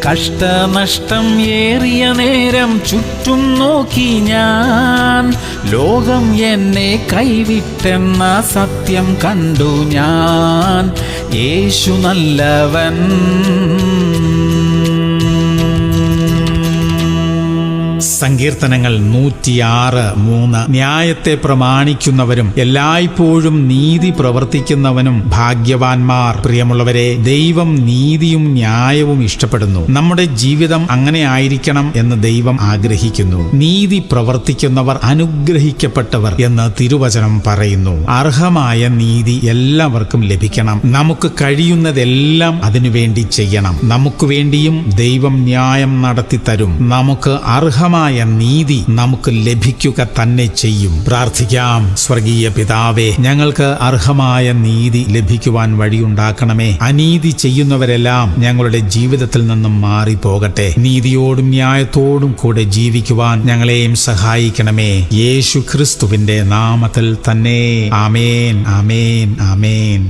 കഷ്ടനഷ്ടം ഏറിയ നേരം ചുറ്റും നോക്കി ഞാൻ, ലോകം എന്നെ കൈവിട്ടെന്ന സത്യം കണ്ടു ഞാൻ. യേശു നല്ലവൻ. സങ്കീർത്തനങ്ങൾ 106:3. ന്യായത്തെ പ്രമാണിക്കുന്നവരും എല്ലായ്പ്പോഴും നീതി പ്രവർത്തിക്കുന്നവനും ഭാഗ്യവാന്മാർ. പ്രിയമുള്ളവരെ, ദൈവം നീതിയും ന്യായവും ഇഷ്ടപ്പെടുന്നു. നമ്മുടെ ജീവിതം അങ്ങനെ ആയിരിക്കണം എന്ന് ദൈവം ആഗ്രഹിക്കുന്നു. നീതി പ്രവർത്തിക്കുന്നവർ അനുഗ്രഹിക്കപ്പെട്ടവർ എന്ന് തിരുവചനം പറയുന്നു. അർഹമായ നീതി എല്ലാവർക്കും ലഭിക്കണം. നമുക്ക് കഴിയുന്നതെല്ലാം അതിനുവേണ്ടി ചെയ്യണം. നമുക്ക് വേണ്ടിയും ദൈവം ന്യായം നടത്തി തരും. നമുക്ക് അർഹമായ നീതി നമുക്ക് ലഭിക്കുക തന്നെ ചെയ്യും. പ്രാർത്ഥിക്കാം. സ്വർഗീയ പിതാവേ, ഞങ്ങൾക്ക് അർഹമായ നീതി ലഭിക്കുവാൻ വഴിയുണ്ടാക്കണമേ. അനീതി ചെയ്യുന്നവരെല്ലാം ഞങ്ങളുടെ ജീവിതത്തിൽ നിന്നും മാറിപ്പോകട്ടെ. നീതിയോടും ന്യായത്തോടും കൂടെ ജീവിക്കുവാൻ ഞങ്ങളെയും സഹായിക്കണമേ. യേശു ക്രിസ്തുവിന്റെ നാമത്തിൽ തന്നെ. ആമേൻ, ആമേൻ, ആമേൻ.